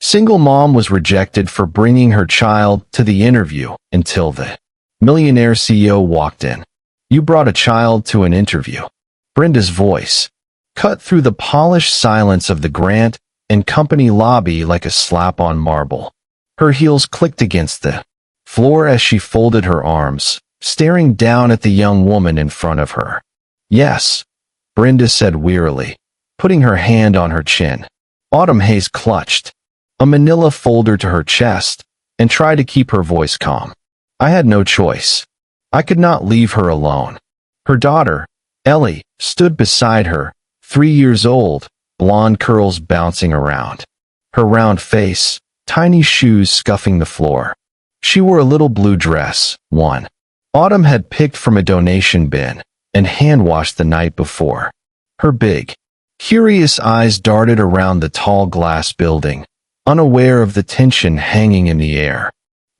Single mom was rejected for bringing her child to the interview until the Millionaire CEO walked in. "You brought a child to an interview." Brenda's voice cut through the polished silence of the Grant and Company lobby like a slap on marble. Her heels clicked against the floor as she folded her arms, staring down at the young woman in front of her. "Yes," Brenda said wearily, putting her hand on her chin. Autumn Hayes clutched a manila folder to her chest and tried to keep her voice calm. "I had no choice. I could not leave her alone." Her daughter, Ellie, stood beside her, 3 years old, blonde curls bouncing around her round face, tiny shoes scuffing the floor. She wore a little blue dress, one Autumn had picked from a donation bin and hand-washed the night before. Her big, curious eyes darted around the tall glass building, unaware of the tension hanging in the air.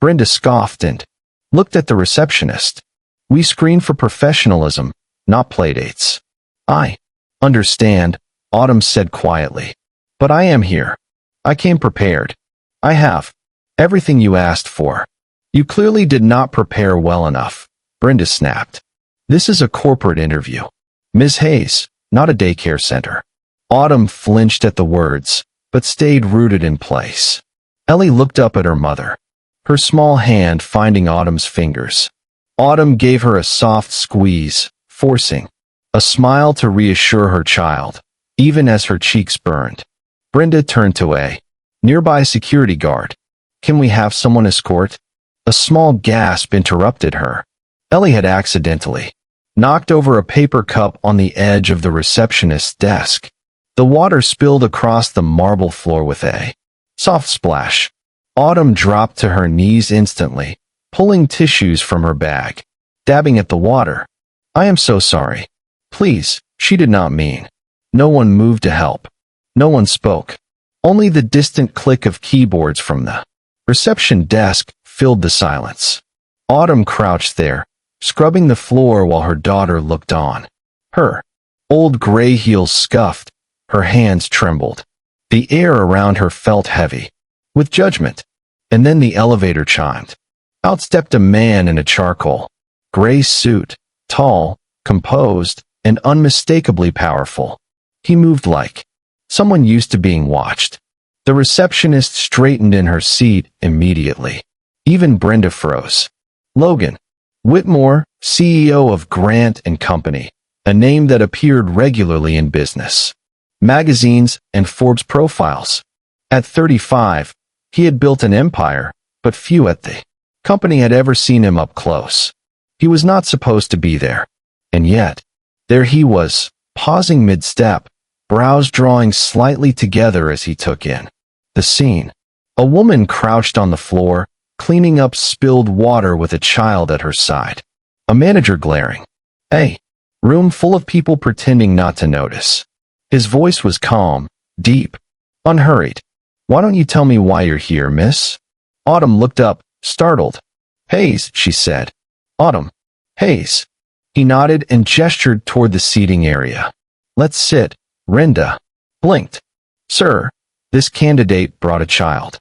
Brenda scoffed and looked at the receptionist. "We screen for professionalism, not playdates." "I understand," Autumn said quietly. "But I am here. I came prepared. I have everything you asked for." "You clearly did not prepare well enough," Brenda snapped. "This is a corporate interview, Ms. Hayes, not a daycare center." Autumn flinched at the words, but stayed rooted in place. Ellie looked up at her mother, her small hand finding Autumn's fingers. Autumn gave her a soft squeeze, forcing a smile to reassure her child, even as her cheeks burned. Brenda turned to a nearby security guard. "Can we have someone escort?" A small gasp interrupted her. Ellie had accidentally knocked over a paper cup on the edge of the receptionist's desk. The water spilled across the marble floor with a soft splash. Autumn dropped to her knees instantly, pulling tissues from her bag, dabbing at the water. "I am so sorry. Please," she did not mean. No one moved to help. No one spoke. Only the distant click of keyboards from the reception desk filled the silence. Autumn crouched there, scrubbing the floor while her daughter looked on. Her old gray heels scuffed, her hands trembled. The air around her felt heavy with judgment. And then the elevator chimed. Out stepped a man in a charcoal gray suit, tall, composed, and unmistakably powerful. He moved like someone used to being watched. The receptionist straightened in her seat immediately. Even Brenda froze. Logan Whitmore, CEO of Grant and Company, a name that appeared regularly in business magazines and Forbes profiles. At 35, he had built an empire, but few at the company had ever seen him up close. He was not supposed to be there. And yet, there he was, pausing mid-step, brows drawing slightly together as he took in the scene. A woman crouched on the floor, cleaning up spilled water with a child at her side. A manager glaring. A room full of people pretending not to notice. His voice was calm, deep, unhurried. "Why don't you tell me why you're here, miss?" Autumn looked up, startled. "Hayes," she said. "Autumn Hayes." He nodded and gestured toward the seating area. "Let's sit." Brenda blinked. "Sir, this candidate brought a child."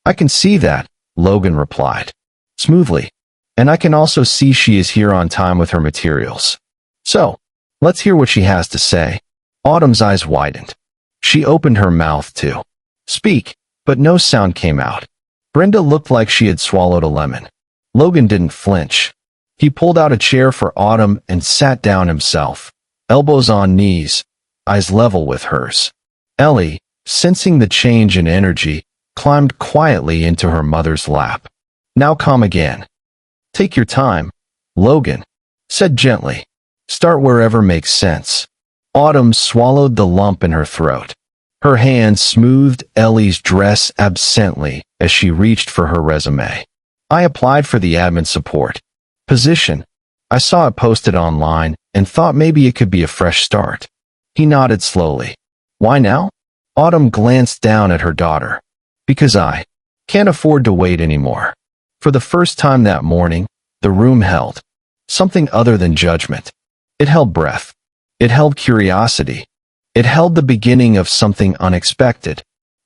"I can see that," Logan replied smoothly. "And I can also see she is here on time with her materials. So, let's hear what she has to say." Autumn's eyes widened. She opened her mouth to speak, but no sound came out. Brenda looked like she had swallowed a lemon. Logan didn't flinch. He pulled out a chair for Autumn and sat down himself, elbows on knees, eyes level with hers. Ellie, sensing the change in energy, climbed quietly into her mother's lap. "Now come again." "Take your time," Logan said gently. "Start wherever makes sense." Autumn swallowed the lump in her throat. Her hand smoothed Ellie's dress absently as she reached for her resume. "I applied for the admin support position. I saw it posted online and thought maybe it could be a fresh start." He nodded slowly. "Why now?" Autumn glanced down at her daughter. "Because I can't afford to wait anymore." For the first time that morning, the room held something other than judgment. It held breath. It held curiosity. It held the beginning of something unexpected.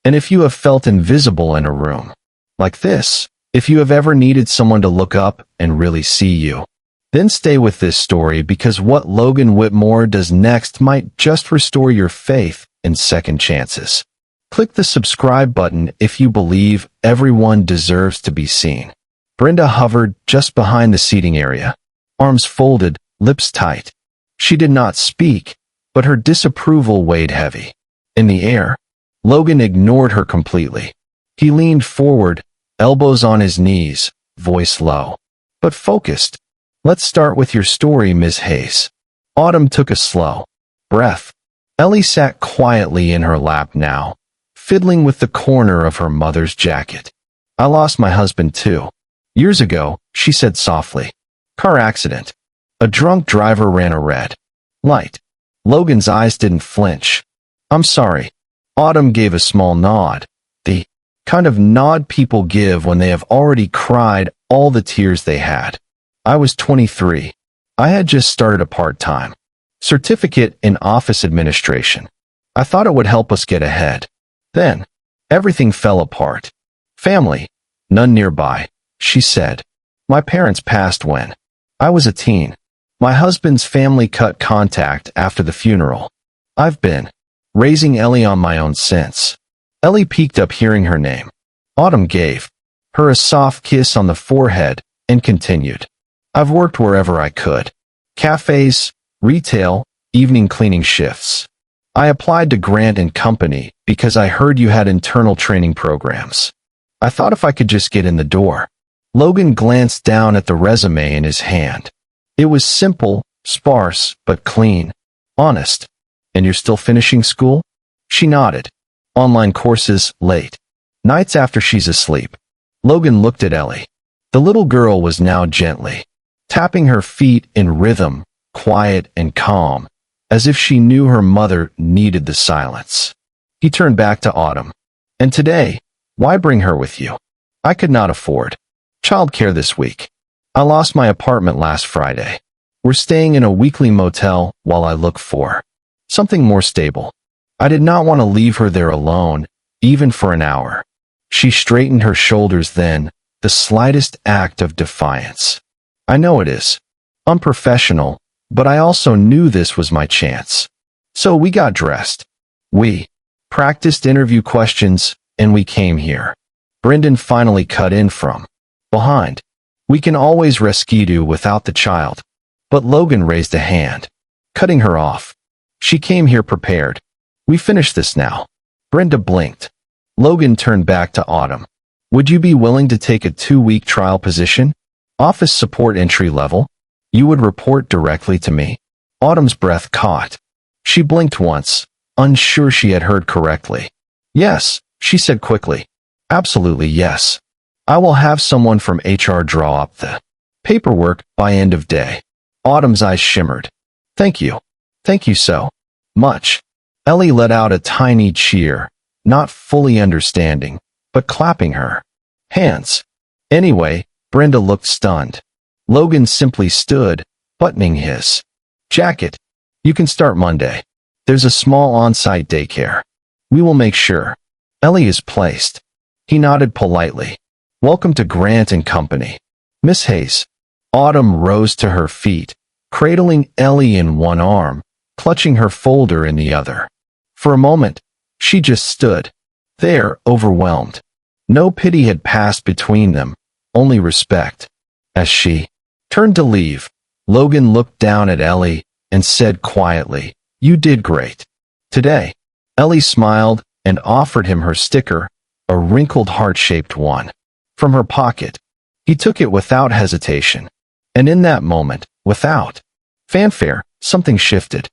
And if you have felt invisible in a room like this, if you have ever needed someone to look up and really see you, then stay with this story, because what Logan Whitmore does next might just restore your faith in second chances. Click the subscribe button if you believe everyone deserves to be seen. Brenda hovered just behind the seating area, arms folded, lips tight. She did not speak, but her disapproval weighed heavy. In the air, Logan ignored her completely. He leaned forward, elbows on his knees, voice low, but focused. Let's start with your story, Ms. Hayes. Autumn took a slow breath. Ellie sat quietly in her lap now, fiddling with the corner of her mother's jacket. I lost my husband too. Years ago, she said softly. Car accident. A drunk driver ran a red light. Logan's eyes didn't flinch. I'm sorry. Autumn gave a small nod, the kind of nod people give when they have already cried all the tears they had. I was 23. I had just started a part-time certificate in office administration. I thought it would help us get ahead. Then, everything fell apart. Family, none nearby, she said. My parents passed when I was a teen. My husband's family cut contact after the funeral. I've been raising Ellie on my own since. Ellie peeked up hearing her name. Autumn gave her a soft kiss on the forehead and continued. I've worked wherever I could. Cafes, retail, evening cleaning shifts. I applied to Grant & Company because I heard you had internal training programs. I thought if I could just get in the door. Logan glanced down at the resume in his hand. It was simple, sparse, but clean, honest. And you're still finishing school? She nodded. Online courses, late nights after she's asleep. Logan looked at Ellie. The little girl was now gently tapping her feet in rhythm, quiet and calm, as if she knew her mother needed the silence. He turned back to Autumn. And today, why bring her with you? I could not afford childcare this week. I lost my apartment last Friday. We're staying in a weekly motel while I look for something more stable. I did not want to leave her there alone, even for an hour. She straightened her shoulders then, the slightest act of defiance. I know it is unprofessional, but I also knew this was my chance. So we got dressed. We practiced interview questions, and we came here. Brendan finally cut in from behind. We can always rescue you without the child. But Logan raised a hand, cutting her off. She came here prepared. We finish this now. Brenda blinked. Logan turned back to Autumn. Would you be willing to take a 2-week trial position? Office support entry level? You would report directly to me? Autumn's breath caught. She blinked once, unsure she had heard correctly. Yes, she said quickly. Absolutely yes. I will have someone from HR draw up the paperwork by end of day. Autumn's eyes shimmered. Thank you. Thank you so much. Ellie let out a tiny cheer, not fully understanding, but clapping her hands. Anyway, Brenda looked stunned. Logan simply stood, buttoning his jacket. You can start Monday. There's a small on-site daycare. We will make sure Ellie is placed. He nodded politely. Welcome to Grant & Company. Miss Hayes. Autumn rose to her feet, cradling Ellie in one arm, clutching her folder in the other. For a moment, she just stood there, overwhelmed. No pity had passed between them, only respect. As she turned to leave, Logan looked down at Ellie and said quietly, You did great today. Ellie smiled and offered him her sticker, a wrinkled heart-shaped one. From her pocket, he took it without hesitation. And in that moment, without fanfare, something shifted.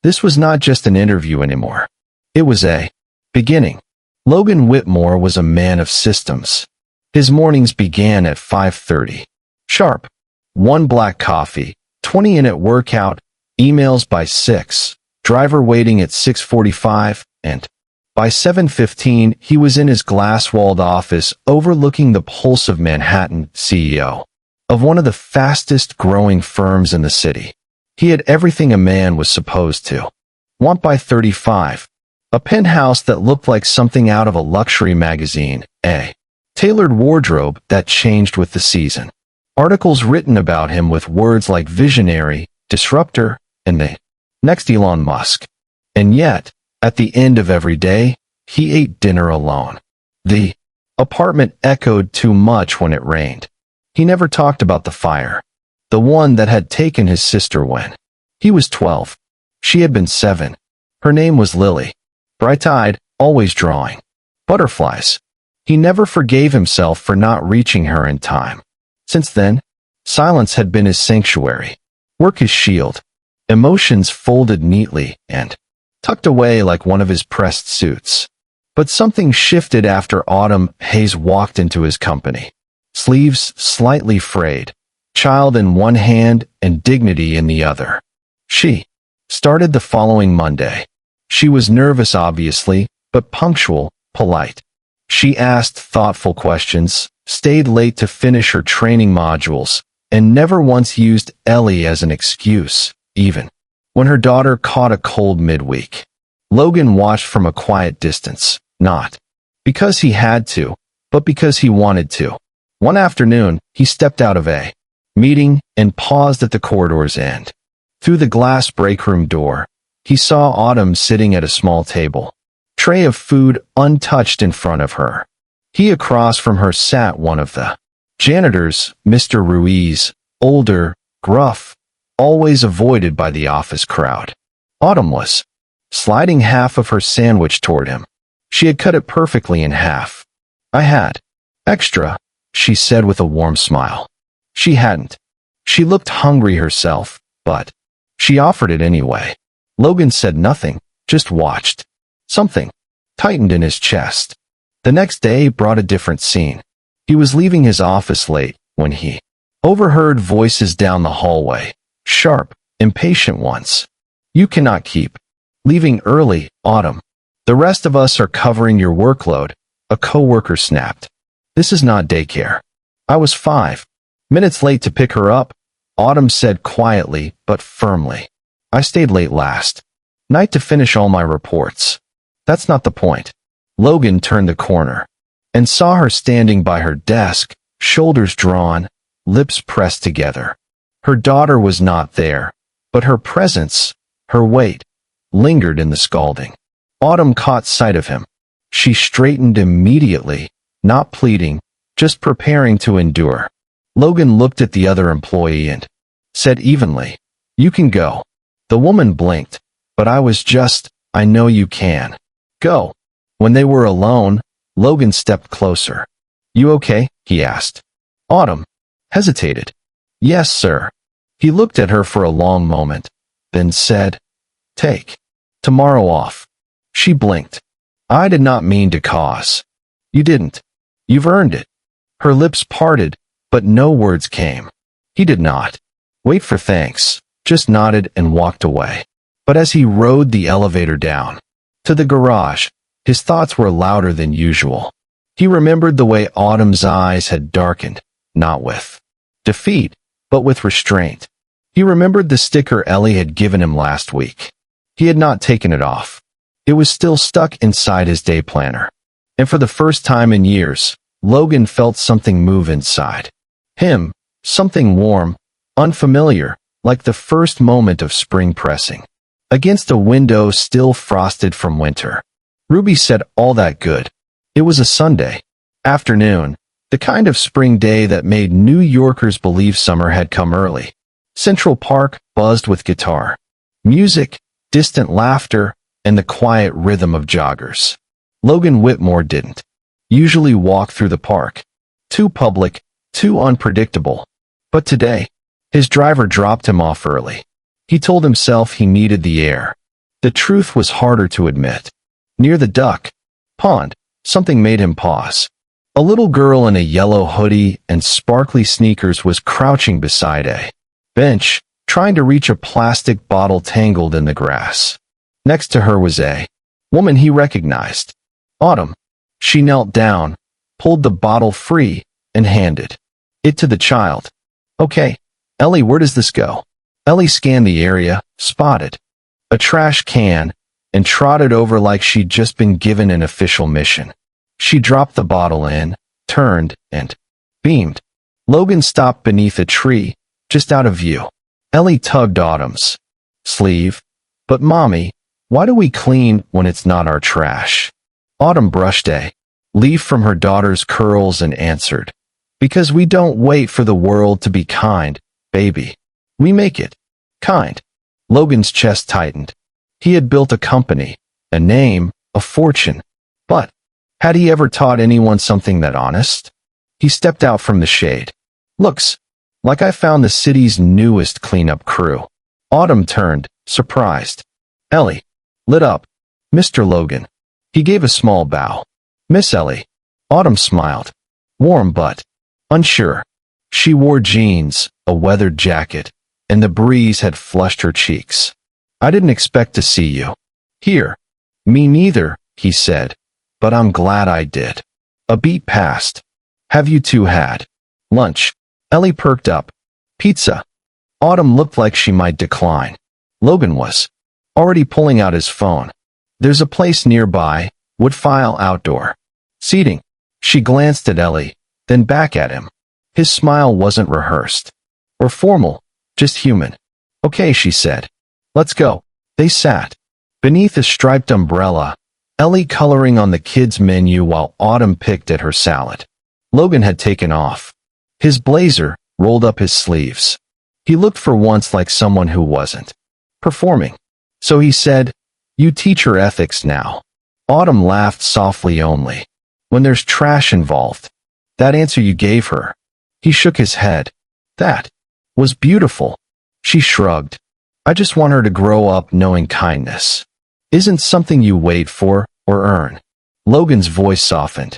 This was not just an interview anymore. It was a beginning. Logan Whitmore was a man of systems. His mornings began at 5:30. Sharp. 1 black coffee, 20-minute workout, emails by 6, driver waiting at 6:45, and by 7:15 he was in his glass-walled office overlooking the pulse of Manhattan, CEO of one of the fastest-growing firms in the city. He had everything a man was supposed to want by 35. A penthouse that looked like something out of a luxury magazine, a tailored wardrobe that changed with the season. Articles written about him with words like visionary, disruptor, and the next Elon Musk. And yet, at the end of every day, he ate dinner alone. The apartment echoed too much when it rained. He never talked about the fire, the one that had taken his sister when he was 12. She had been 7. Her name was Lily. Bright-eyed, always drawing butterflies. He never forgave himself for not reaching her in time. Since then, silence had been his sanctuary, work his shield, emotions folded neatly and tucked away like one of his pressed suits. But something shifted after Autumn Hayes walked into his company. Sleeves slightly frayed, child in one hand and dignity in the other. She started the following Monday. She was nervous, obviously, but punctual, polite. She asked thoughtful questions, stayed late to finish her training modules, and never once used Ellie as an excuse, even when her daughter caught a cold midweek. Logan watched from a quiet distance, not because he had to, but because he wanted to. One afternoon, he stepped out of a meeting and paused at the corridor's end. Through the glass breakroom door, he saw Autumn sitting at a small table, tray of food untouched in front of her. He across from her sat one of the janitors, Mr. Ruiz, older, gruff, always avoided by the office crowd. Autumn was sliding half of her sandwich toward him. She had cut it perfectly in half. "I had extra," she said with a warm smile. She hadn't. She looked hungry herself, but she offered it anyway. Logan said nothing, just watched. Something tightened in his chest. The next day brought a different scene. He was leaving his office late when he overheard voices down the hallway, sharp, impatient ones. "You cannot keep leaving early, Autumn. The rest of us are covering your workload," a coworker snapped. "This is not daycare." "I was 5 minutes late to pick her up," Autumn said quietly but firmly. "I stayed late last night to finish all my reports." "That's not the point." Logan turned the corner and saw her standing by her desk, shoulders drawn, lips pressed together. Her daughter was not there, but her presence, her weight, lingered in the scalding. Autumn caught sight of him. She straightened immediately, not pleading, just preparing to endure. Logan looked at the other employee and said evenly, "You can go." The woman blinked, "But I know you can. Go." When they were alone, Logan stepped closer. "You okay?" he asked. Autumn hesitated. "Yes, sir." He looked at her for a long moment, then said, "Take tomorrow off." She blinked. "I did not mean to cause." "You didn't. You've earned it." Her lips parted, but no words came. He did not wait for thanks, just nodded and walked away. But as he rode the elevator down to the garage, his thoughts were louder than usual. He remembered the way Autumn's eyes had darkened, not with defeat, but with restraint. He remembered the sticker Ellie had given him last week. He had not taken it off. It was still stuck inside his day planner. And for the first time in years, Logan felt something move inside him, something warm, unfamiliar, like the first moment of spring pressing against a window still frosted from winter. Ruby said all that good. It was a Sunday afternoon, the kind of spring day that made New Yorkers believe summer had come early. Central Park buzzed with guitar, music, distant laughter, and the quiet rhythm of joggers. Logan Whitmore didn't usually walk through the park. Too public, too unpredictable. But today, his driver dropped him off early. He told himself he needed the air. The truth was harder to admit. Near the duck pond, something made him pause. A little girl in a yellow hoodie and sparkly sneakers was crouching beside a bench, trying to reach a plastic bottle tangled in the grass. Next to her was a woman he recognized. Autumn. She knelt down, pulled the bottle free, and handed it to the child. "Okay, Ellie, where does this go?" Ellie scanned the area, spotted a trash can, and trotted over like she'd just been given an official mission. She dropped the bottle in, turned, and beamed. Logan stopped beneath a tree, just out of view. Ellie tugged Autumn's sleeve. But Mommy, why do we clean when it's not our trash? Autumn brushed a leaf from her daughter's curls and answered, because we don't wait for the world to be kind, baby. We make it kind. Logan's chest tightened. He had built a company, a name, a fortune. But had he ever taught anyone something that honest? He stepped out from the shade. Looks like I found the city's newest cleanup crew. Autumn turned, surprised. Ellie lit up. Mr. Logan. He gave a small bow. Miss Ellie. Autumn smiled. Warm but unsure. She wore jeans, a weathered jacket, and the breeze had flushed her cheeks. I didn't expect to see you here. Me neither, he said, but I'm glad I did. A beat passed. Have you two had lunch? Ellie perked up. Pizza. Autumn looked like she might decline. Logan was already pulling out his phone. There's a place nearby, Woodfile Outdoor Seating. She glanced at Ellie, then back at him. His smile wasn't rehearsed or formal, just human. Okay, she said. Let's go. They sat beneath a striped umbrella, Ellie coloring on the kids' menu while Autumn picked at her salad. Logan had taken off. His blazer rolled up his sleeves. He looked for once like someone who wasn't performing. So he said, You teach her ethics now. Autumn laughed softly only. When there's trash involved. That answer you gave her. He shook his head. That was beautiful. She shrugged. I just want her to grow up knowing kindness isn't something you wait for or earn. Logan's voice softened.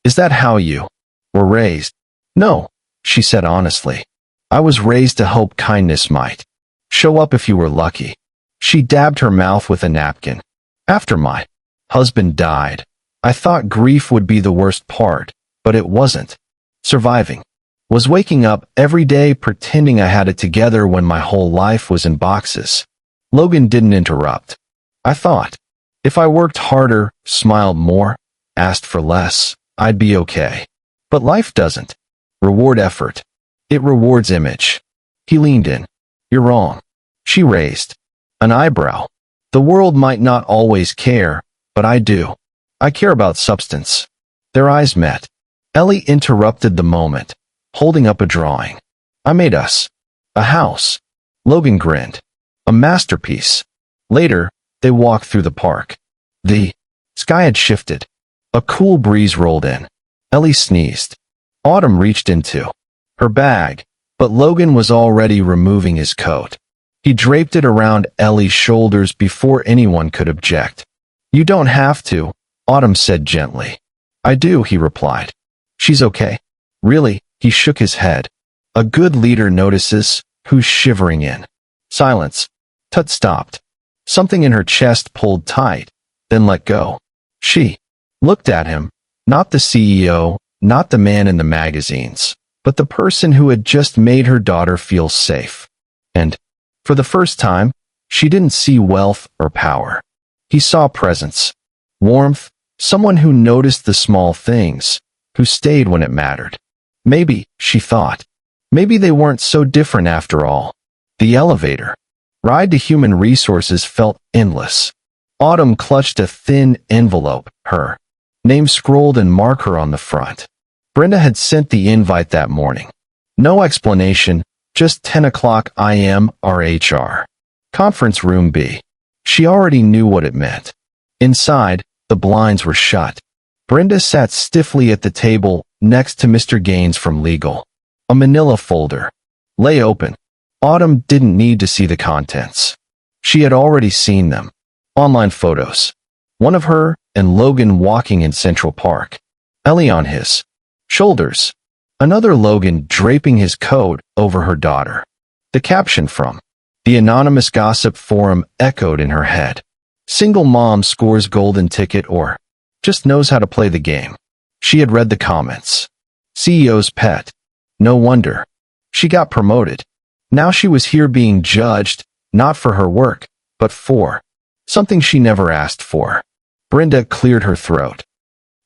Is that how you were raised? No, she said honestly. I was raised to hope kindness might show up if you were lucky. She dabbed her mouth with a napkin. After my husband died, I thought grief would be the worst part, but it wasn't. Surviving was waking up every day pretending I had it together when my whole life was in boxes. Logan didn't interrupt. I thought, if I worked harder, smiled more, asked for less, I'd be okay. But life doesn't reward effort. It rewards image. He leaned in. You're wrong. She raised an eyebrow. The world might not always care, but I do. I care about substance. Their eyes met. Ellie interrupted the moment, holding up a drawing. I made us a house. Logan grinned. A masterpiece. Later, they walked through the park. The sky had shifted. A cool breeze rolled in. Ellie sneezed. Autumn reached into her bag, but Logan was already removing his coat. He draped it around Ellie's shoulders before anyone could object. You don't have to, Autumn said gently. I do, he replied. She's okay. Really? He shook his head. A good leader notices who's shivering in silence. Tut stopped. Something in her chest pulled tight, then let go. She looked at him, not the CEO, not the man in the magazines, but the person who had just made her daughter feel safe. And, for the first time, she didn't see wealth or power. He saw presence, warmth, someone who noticed the small things, who stayed when it mattered. Maybe, she thought, maybe they weren't so different after all. The elevator ride to human resources felt endless. Autumn clutched a thin envelope, her name scrolled in marker on the front. Brenda had sent the invite that morning. No explanation, just 10 o'clock IM RHR. Conference room B. She already knew what it meant. Inside, the blinds were shut. Brenda sat stiffly at the table next to Mr. Gaines from legal. A manila folder lay open. Autumn didn't need to see the contents. She had already seen them. Online photos. One of her and Logan walking in Central Park. Ellie on his shoulders. Another Logan draping his coat over her daughter. The caption from the anonymous gossip forum echoed in her head. Single mom scores golden ticket or just knows how to play the game. She had read the comments. CEO's pet. No wonder. She got promoted. Now she was here being judged, not for her work, but for something she never asked for. Brenda cleared her throat.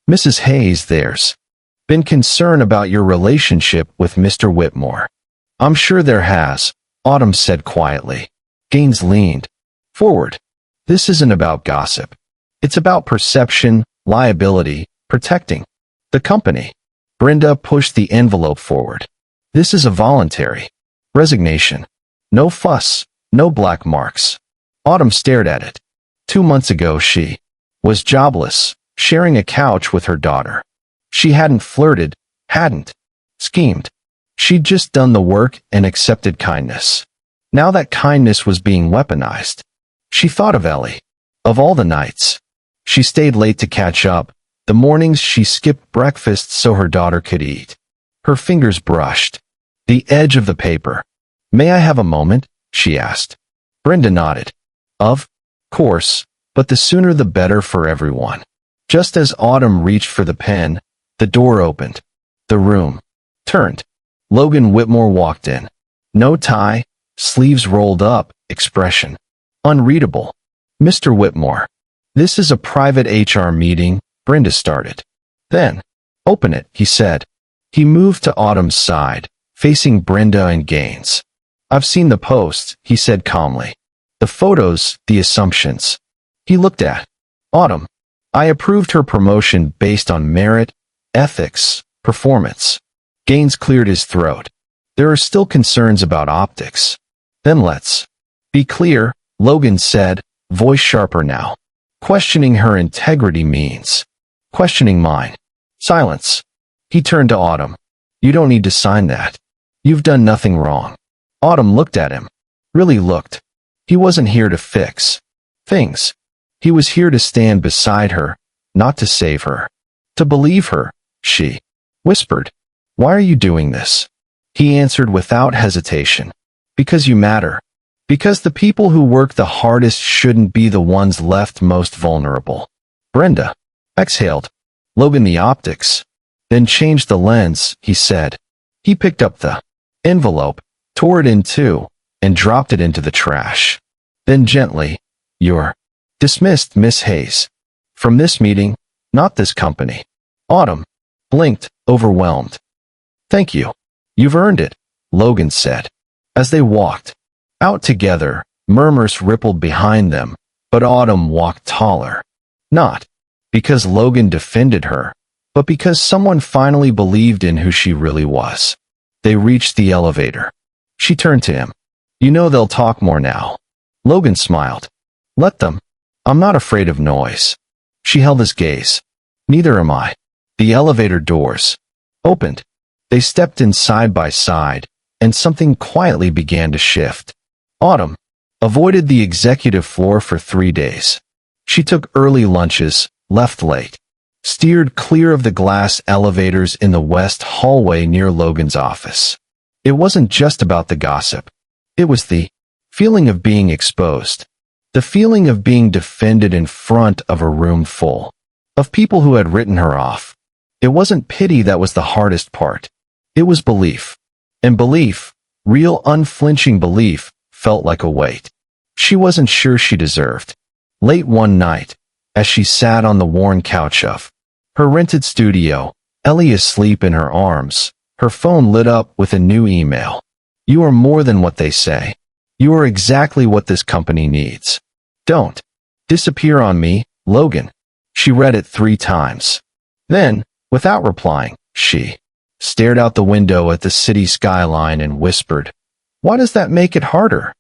Mrs. Hayes, there's been concern about your relationship with Mr. Whitmore. I'm sure there has, Autumn said quietly. Gaines leaned forward. This isn't about gossip. It's about perception, liability, protecting the company. Brenda pushed the envelope forward. This is a voluntary resignation. No fuss, no black marks. Autumn stared at it. 2 months ago she was jobless, sharing a couch with her daughter. She hadn't flirted, hadn't schemed. She'd just done the work and accepted kindness. Now that kindness was being weaponized. She thought of Ellie. Of all the nights she stayed late to catch up, the mornings she skipped breakfast so her daughter could eat. Her fingers brushed the edge of the paper. May I have a moment? She asked. Brenda nodded. Of course, but the sooner the better for everyone. Just as Autumn reached for the pen, the door opened. The room turned. Logan Whitmore walked in. No tie, sleeves rolled up, expression unreadable. Mr. Whitmore, this is a private HR meeting, Brenda started. Then, open it, he said. He moved to Autumn's side, facing Brenda and Gaines. I've seen the post, he said calmly. The photos, the assumptions. He looked at Autumn. I approved her promotion based on merit, ethics, performance. Gaines cleared his throat. There are still concerns about optics. Then let's be clear, Logan said, voice sharper now. Questioning her integrity means questioning mine. Silence. He turned to Autumn. You don't need to sign that. You've done nothing wrong. Autumn looked at him. Really looked. He wasn't here to fix things. He was here to stand beside her, not to save her. To believe her, she whispered. Why are you doing this? He answered without hesitation. Because you matter. Because the people who work the hardest shouldn't be the ones left most vulnerable. Brenda exhaled. Logan, the optics. Then changed the lens, he said. He picked up the envelope, tore it in two, and dropped it into the trash. Then gently, you're dismissed, Miss Hayes. From this meeting, not this company. Autumn blinked, overwhelmed. Thank you. You've earned it, Logan said. As they walked out together, murmurs rippled behind them, but Autumn walked taller. Not because Logan defended her, but because someone finally believed in who she really was. They reached the elevator. She turned to him. You know they'll talk more now. Logan smiled. Let them. I'm not afraid of noise. She held his gaze. Neither am I. The elevator doors opened. They stepped in side by side, and something quietly began to shift. Autumn avoided the executive floor for 3 days. She took early lunches, left late, steered clear of the glass elevators in the west hallway near Logan's office. It wasn't just about the gossip. It was the feeling of being exposed, the feeling of being defended in front of a room full of people who had written her off. It wasn't pity that was the hardest part. It was belief. And belief, real unflinching belief, felt like a weight she wasn't sure she deserved. Late one night, as she sat on the worn couch of her rented studio, Ellie asleep in her arms, her phone lit up with a new email. You are more than what they say. You are exactly what this company needs. Don't disappear on me, Logan. She read it 3 times. Then, without replying, she stared out the window at the city skyline and whispered, why does that make it harder?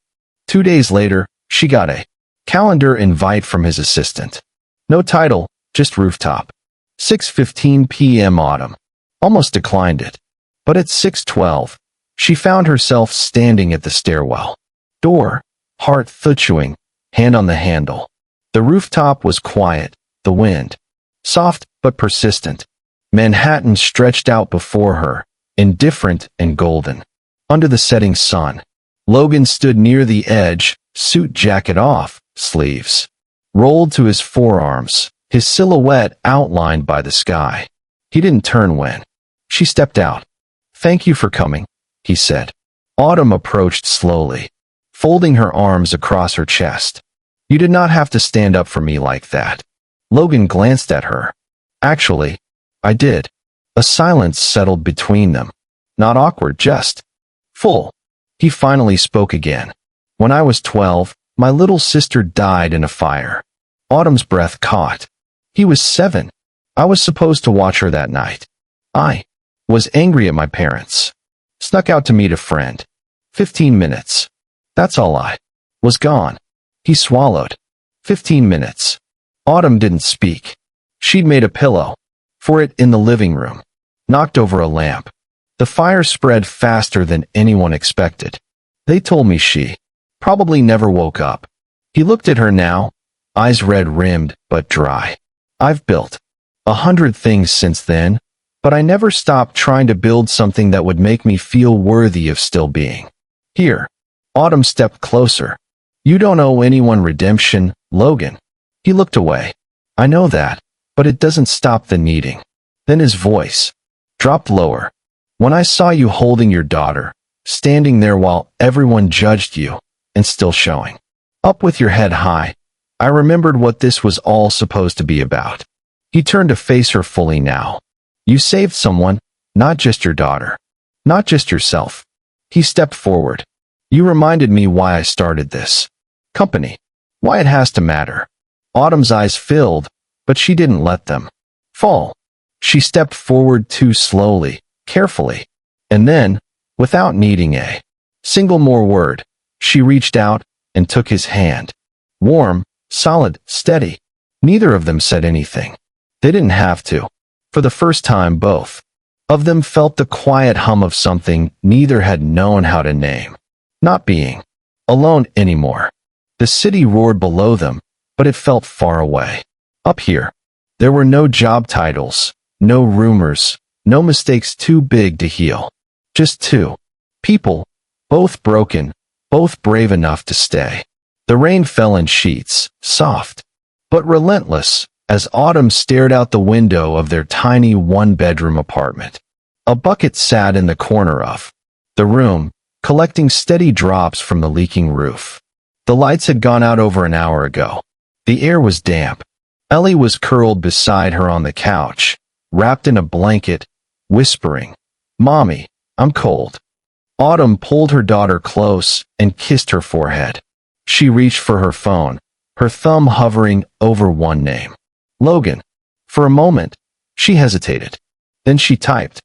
2 days later, she got a calendar invite from his assistant. No title, just rooftop. 6:15 p.m. Autumn. Almost declined it. But at 6:12, she found herself standing at the stairwell door, heart thudsing, hand on the handle. The rooftop was quiet, the wind soft but persistent. Manhattan stretched out before her, indifferent and golden. Under the setting sun, Logan stood near the edge, suit jacket off, sleeves rolled to his forearms, his silhouette outlined by the sky. He didn't turn when she stepped out. Thank you for coming, he said. Autumn approached slowly, folding her arms across her chest. You did not have to stand up for me like that. Logan glanced at her. Actually, I did. A silence settled between them. Not awkward, just full. He finally spoke again. When I was 12, my little sister died in a fire. Autumn's breath caught. He was 7. I was supposed to watch her that night. I was angry at my parents. Snuck out to meet a friend. 15 minutes. That's all I was gone. He swallowed. 15 minutes. Autumn didn't speak. She'd made a pillow for it in the living room. Knocked over a lamp. The fire spread faster than anyone expected. They told me she probably never woke up. He looked at her now, eyes red-rimmed but dry. I've built 100 things since then, but I never stopped trying to build something that would make me feel worthy of still being here. Autumn stepped closer. You don't owe anyone redemption, Logan. He looked away. I know that, but it doesn't stop the needing. Then his voice dropped lower. When I saw you holding your daughter, standing there while everyone judged you, and still showing up with your head high, I remembered what this was all supposed to be about. He turned to face her fully now. You saved someone, not just your daughter. Not just yourself. He stepped forward. You reminded me why I started this company. Why it has to matter. Autumn's eyes filled, but she didn't let them fall. She stepped forward too slowly, carefully. And then, without needing a single more word, she reached out and took his hand. Warm, solid, steady. Neither of them said anything. They didn't have to. For the first time, both of them felt the quiet hum of something neither had known how to name. Not being alone anymore. The city roared below them, but it felt far away. Up here, there were no job titles, no rumors, no mistakes too big to heal. Just two people, both broken, both brave enough to stay. The rain fell in sheets, soft, but relentless, as Autumn stared out the window of their tiny one-bedroom apartment. A bucket sat in the corner of the room, collecting steady drops from the leaking roof. The lights had gone out over an hour ago. The air was damp. Ellie was curled beside her on the couch, wrapped in a blanket, whispering, "Mommy, I'm cold." Autumn pulled her daughter close and kissed her forehead. She reached for her phone, her thumb hovering over one name. Logan. For a moment, she hesitated. Then she typed,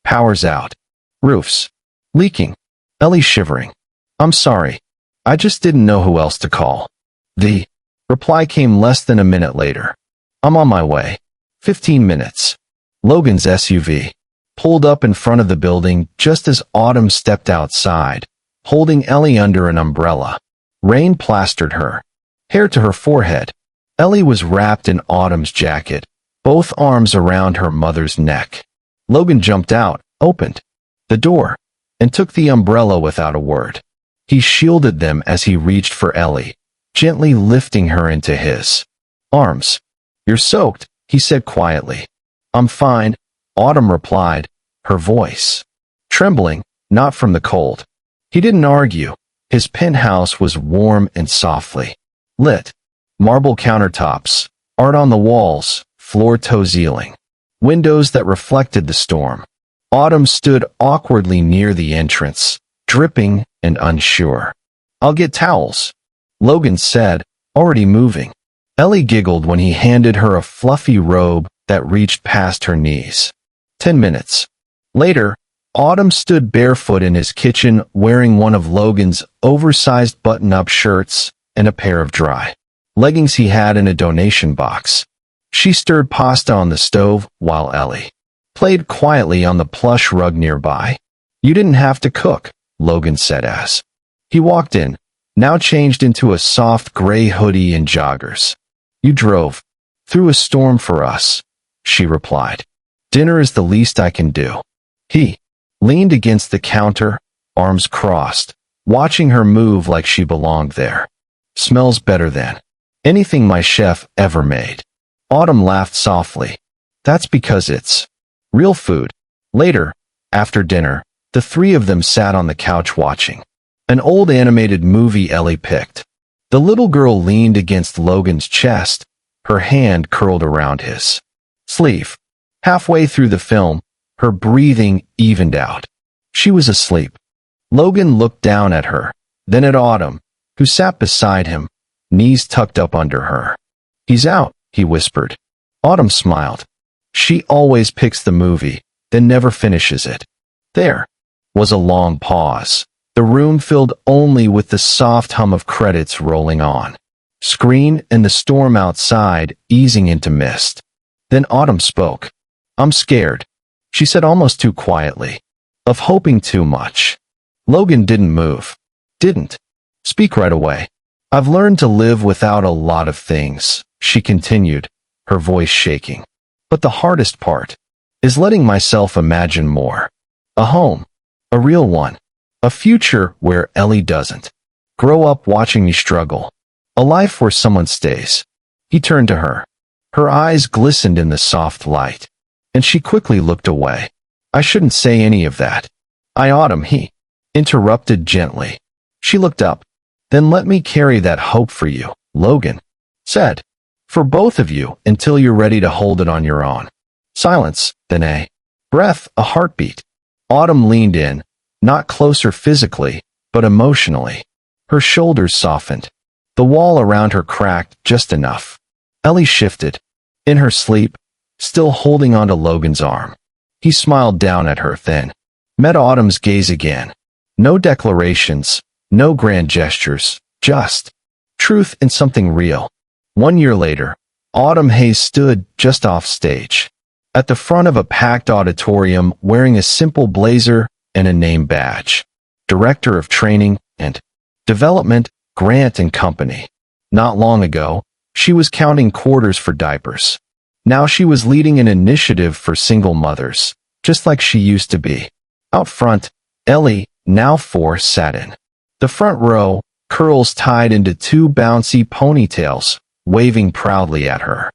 "Power's out. Roofs leaking." Ellie shivering. "I'm sorry. I just didn't know who else to call." The reply came less than a minute later. "I'm on my way. 15 minutes. Logan's SUV pulled up in front of the building just as Autumn stepped outside, holding Ellie under an umbrella. Rain plastered her hair to her forehead. Ellie was wrapped in Autumn's jacket, both arms around her mother's neck. Logan jumped out, opened the door, and took the umbrella without a word. He shielded them as he reached for Ellie, gently lifting her into his arms. "You're soaked," he said quietly. "I'm fine," Autumn replied, her voice trembling, not from the cold. He didn't argue. His penthouse was warm and softly lit. Marble countertops, art on the walls, floor-to ceiling. Windows that reflected the storm. Autumn stood awkwardly near the entrance, dripping and unsure. "I'll get towels," Logan said, already moving. Ellie giggled when he handed her a fluffy robe that reached past her knees. 10 minutes later, Autumn stood barefoot in his kitchen wearing one of Logan's oversized button-up shirts and a pair of dry leggings he had in a donation box. She stirred pasta on the stove while Ellie played quietly on the plush rug nearby. "You didn't have to cook," Logan said as he walked in, now changed into a soft gray hoodie and joggers. "You drove through a storm for us," she replied. "Dinner is the least I can do." He leaned against the counter, arms crossed, watching her move like she belonged there. "Smells better than anything my chef ever made." Autumn laughed softly. "That's because it's real food." Later, after dinner, the three of them sat on the couch watching an old animated movie Ellie picked. The little girl leaned against Logan's chest, her hand curled around his sleeve. Halfway through the film, her breathing evened out. She was asleep. Logan looked down at her, then at Autumn, who sat beside him, knees tucked up under her. "He's out," he whispered. Autumn smiled. "She always picks the movie, then never finishes it." There was a long pause. The room filled only with the soft hum of credits rolling on screen and the storm outside easing into mist. Then Autumn spoke. "I'm scared," she said almost too quietly, "of hoping too much." Logan didn't move. Didn't speak right away. "I've learned to live without a lot of things," she continued, her voice shaking. "But the hardest part is letting myself imagine more. A home. A real one. A future where Ellie doesn't grow up watching me struggle. A life where someone stays." He turned to her. Her eyes glistened in the soft light, and she quickly looked away. "I shouldn't say any of that. Autumn," he interrupted gently. She looked up. "Then let me carry that hope for you," Logan said. "For both of you until you're ready to hold it on your own." Silence, then a breath, a heartbeat. Autumn leaned in, not closer physically, but emotionally. Her shoulders softened. The wall around her cracked just enough. Ellie shifted. In her sleep, still holding onto Logan's arm. He smiled down at her then, met Autumn's gaze again. No declarations, no grand gestures, just truth and something real. 1 year later, Autumn Hayes stood just off stage, at the front of a packed auditorium wearing a simple blazer and a name badge. Director of Training and Development, Grant and Company. Not long ago, she was counting quarters for diapers. Now she was leading an initiative for single mothers, just like she used to be. Out front, Ellie, now 4, sat in the front row, curls tied into 2 bouncy ponytails, waving proudly at her.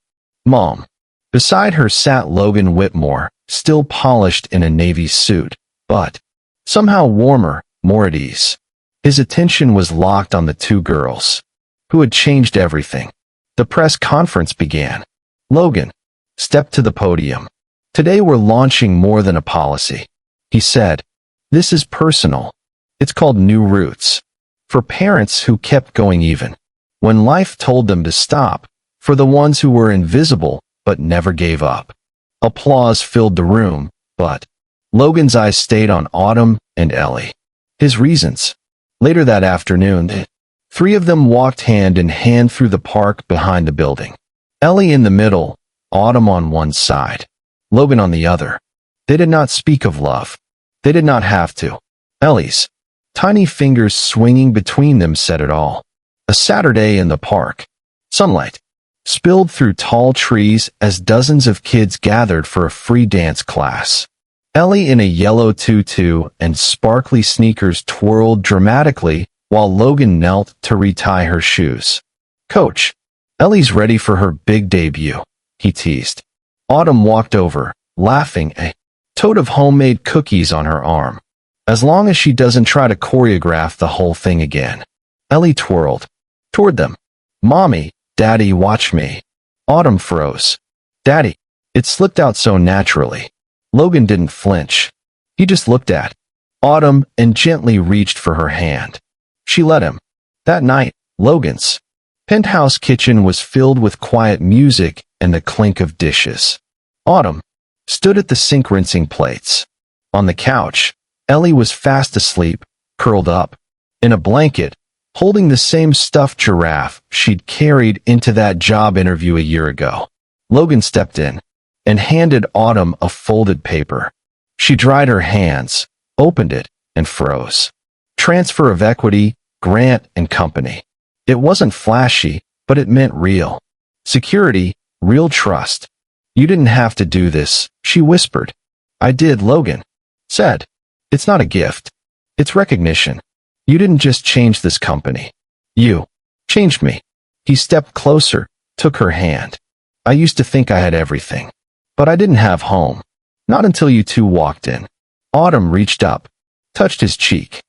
Mom. Beside her sat Logan Whitmore, still polished in a navy suit, but somehow warmer, more at ease. His attention was locked on the 2 girls, who had changed everything. The press conference began. Logan stepped to the podium. "Today we're launching more than a policy," he said. "This is personal. It's called New Roots. For parents who kept going even when life told them to stop. For the ones who were invisible but never gave up." Applause filled the room, but Logan's eyes stayed on Autumn and Ellie. His reasons. Later that afternoon, the 3 of them walked hand in hand through the park behind the building. Ellie in the middle, Autumn on one side, Logan on the other. They did not speak of love. They did not have to. Ellie's tiny fingers swinging between them said it all. A Saturday in the park. Sunlight spilled through tall trees as dozens of kids gathered for a free dance class. Ellie in a yellow tutu and sparkly sneakers twirled dramatically while Logan knelt to retie her shoes. "Coach, Ellie's ready for her big debut," he teased. Autumn walked over, laughing, a tote of homemade cookies on her arm. "As long as she doesn't try to choreograph the whole thing again." Ellie twirled toward them. "Mommy, Daddy, watch me." Autumn froze. "Daddy." It slipped out so naturally. Logan didn't flinch. He just looked at Autumn and gently reached for her hand. She let him. That night, Logan's penthouse kitchen was filled with quiet music and the clink of dishes. Autumn stood at the sink rinsing plates. On the couch, Ellie was fast asleep, curled up in a blanket, holding the same stuffed giraffe she'd carried into that job interview a year ago. Logan stepped in and handed Autumn a folded paper. She dried her hands, opened it, and froze. Transfer of equity, Grant and Company. It wasn't flashy, but it meant real. Security, real trust. "You didn't have to do this," she whispered. "I did," Logan said. "It's not a gift. It's recognition. You didn't just change this company. You changed me." He stepped closer, took her hand. "I used to think I had everything, but I didn't have home. Not until you 2 walked in." Autumn reached up, touched his cheek.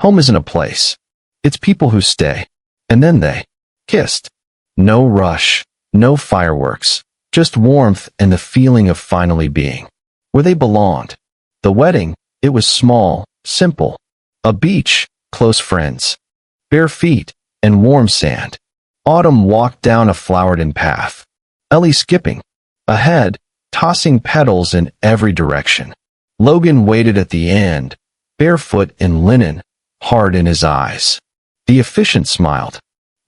"Home isn't a place. It's people who stay. And then they kissed. No rush, no fireworks, just warmth and the feeling of finally being where they belonged. The wedding, it was small, simple. A beach, close friends, bare feet, and warm sand. Autumn walked down a flowered-in path, Ellie skipping ahead, tossing petals in every direction. Logan waited at the end, barefoot in linen, hard in his eyes. The officiant smiled.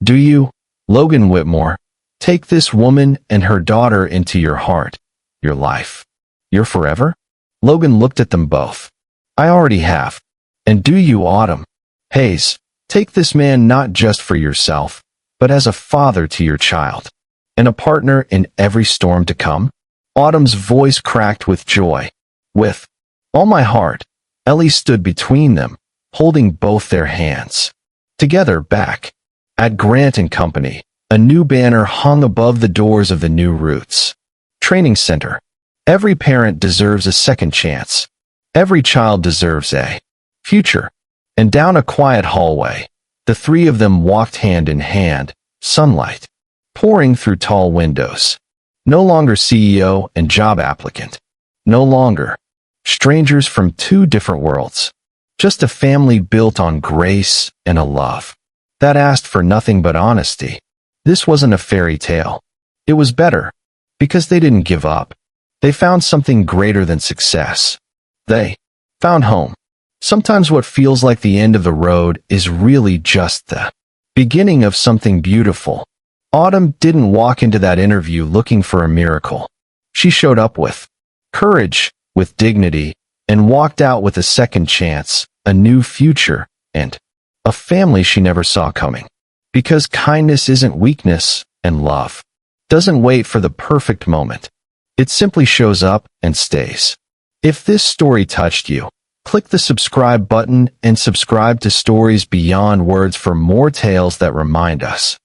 "Do you, Logan Whitmore, take this woman and her daughter into your heart, your life, your forever?" Logan looked at them both. "I already have. And do you, Autumn? Hayes, take this man not just for yourself, but as a father to your child, and a partner in every storm to come?" Autumn's voice cracked with joy. "With all my heart." Ellie stood between them, holding both their hands. Together back at Grant and Company, a new banner hung above the doors of the New Roots Training Center. Every parent deserves a second chance. Every child deserves a future. And down a quiet hallway, the three of them walked hand in hand, sunlight pouring through tall windows. No longer CEO and job applicant. No longer strangers from two different worlds. Just a family built on grace and a love that asked for nothing but honesty. This wasn't a fairy tale. It was better, because they didn't give up. They found something greater than success. They found home. Sometimes what feels like the end of the road is really just the beginning of something beautiful. Autumn didn't walk into that interview looking for a miracle. She showed up with courage, with dignity, and walked out with a second chance, a new future, and a family she never saw coming. Because kindness isn't weakness, and love doesn't wait for the perfect moment. It simply shows up and stays. If this story touched you, click the subscribe button and subscribe to Stories Beyond Words for more tales that remind us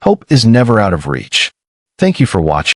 hope is never out of reach. Thank you for watching.